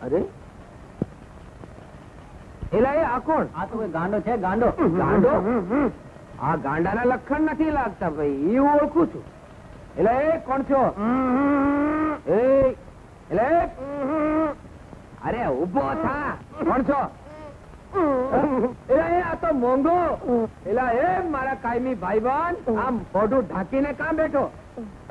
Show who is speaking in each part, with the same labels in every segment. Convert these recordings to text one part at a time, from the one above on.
Speaker 1: અરે એલા એ આ કોણ?
Speaker 2: આ તો ગાંડો છે, ગાંડો.
Speaker 1: ગાંડો? આ ગાંડાના લક્ષણ નથી લાગતા ભાઈ, એ ઓળખું છું. એલા એ કોણ છો? એ એલા એ અરે ઉભો થા, કોણ છો? એલા એ આ તો મોંઘો. એલા એ મારા કાયમી ભાઈબંધ, આમ મોઢું ઢાંકીને કાં બેઠો?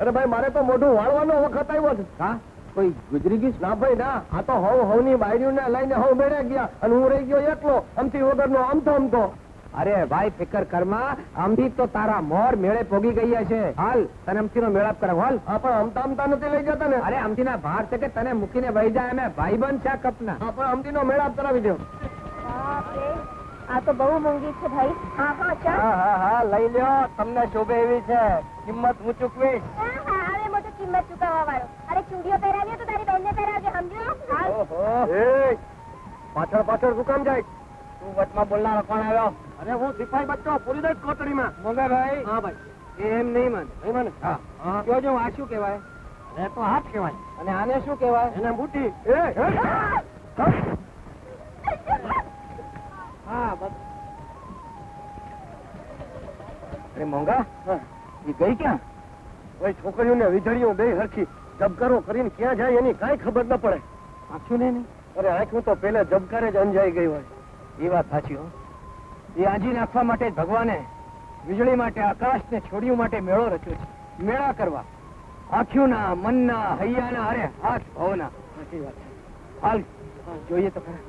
Speaker 3: અરે ભાઈ મારે તો મોઢું વાળવાનો વખત આવ્યો છે.
Speaker 1: હા કોઈ ગુજરી ગયું?
Speaker 3: ના ભાઈ ના, આ તો હવ ની બાયરીઓને લઈને હવ બેડા ગયા અને હું રહી ગયો એકલો અમથી વગરનો અમથો.
Speaker 1: અરે ભાઈ ફિકર કરમાં, આમથી તો તારા મોર મેળે પોગી ગયા છે. હાલ તને અમથી નો મેળાપ કરાવ. હાલ.
Speaker 3: હા પણ અમતા નથી લઈ જતા ને.
Speaker 1: અરે અમથી ના ભાર છે કે તને મૂકીને વહી જાય અમે ભાઈબંધ છે કપના.
Speaker 3: હા પણ અમથી નો મેળાપ કરાવી દો.
Speaker 4: આ તો બહુ મોંઘી છે ભાઈ. હા હા ચાલ.
Speaker 3: હા લઈ લ્યો, તમને શોભે એવી છે. કિંમત હું ચૂકવીશ.
Speaker 4: હવે મોટો કિંમત ચૂકવવા વાળો. અરે ચૂડીઓ પહેરાવી તો તારી બહેનને પહેરાવજે, સમજ્યો?
Speaker 3: પાછળ શું કામ જાય?
Speaker 2: તું વચમાં બોલનારો કોણ આવ્યો?
Speaker 3: અરે હું સિપાઈ બચ્ચો પુરીદળ કોટડીમાં.
Speaker 1: મોંઘા ભાઈ.
Speaker 2: હા ભાઈ.
Speaker 1: એમ નહીં માન.
Speaker 3: નહીં મને.
Speaker 1: હા કયો જો આ શું કહેવાય?
Speaker 3: એ તો હાથ કહેવાય.
Speaker 1: અને આને શું કહેવાય?
Speaker 3: એને બુટી.
Speaker 1: હા બસ. અરે મોંઘા, એ ગઈ ક્યાં?
Speaker 3: ભાઈ છોકરીઓને વીજળીઓ બે હરખી જબકારો કરીને ક્યાં જાય એની કાંઈ ખબર ન પડે.
Speaker 1: આંખ્યું નહીં?
Speaker 3: અરે આંખું તો પેલા જબકારે જ અંજાઈ ગઈ હોય.
Speaker 1: એ વાત સાચી હો. એ આજી નાખવા માટે ભગવાને વીજળી માટે આકાશ ને છોડીઓ માટે મેળો રચ્યો છે. મેળા કરવા આંખ્યુંના, મનના, હૈયાના, અરે હાથ ભાવના.
Speaker 3: સાચી વાત છે.
Speaker 1: હાલ જોઈએ તો ખરા.